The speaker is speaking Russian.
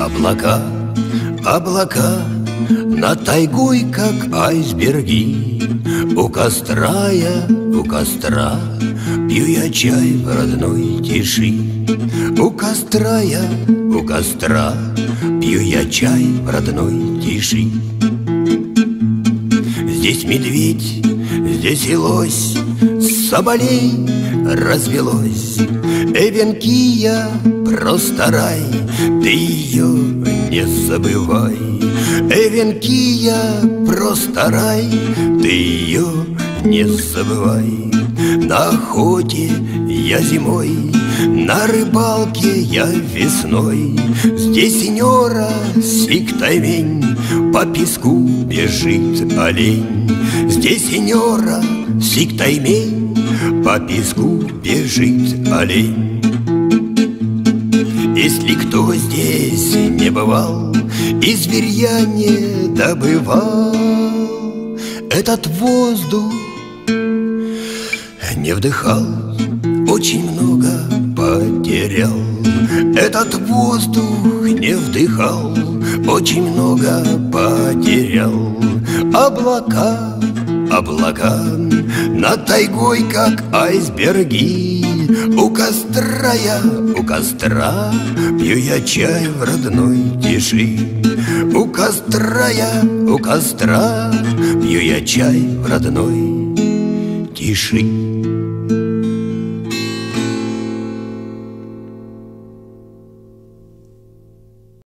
Облака, облака над тайгой, как айсберги. У костра я, у костра пью я чай в родной тиши. У костра я, у костра пью я чай в родной тиши. Здесь медведь, здесь и лось, соболей развелось. Эвенкия, просто рай, ты ее не забывай. Эвенкия, просто рай, ты ее не забывай. На охоте я зимой, на рыбалке я весной. Здесь сеньора сиктаймень, по песку бежит олень. Здесь сеньора сиктаймень, по песку бежит олень. Если кто здесь не бывал и зверья не добывал, этот воздух не вдыхал, очень много потерял. Этот воздух не вдыхал, очень много потерял. Облака, облака над тайгой, как айсберги. У костра я, у костра пью я чай в родной тиши. У костра я, у костра пью я чай в родной тиши.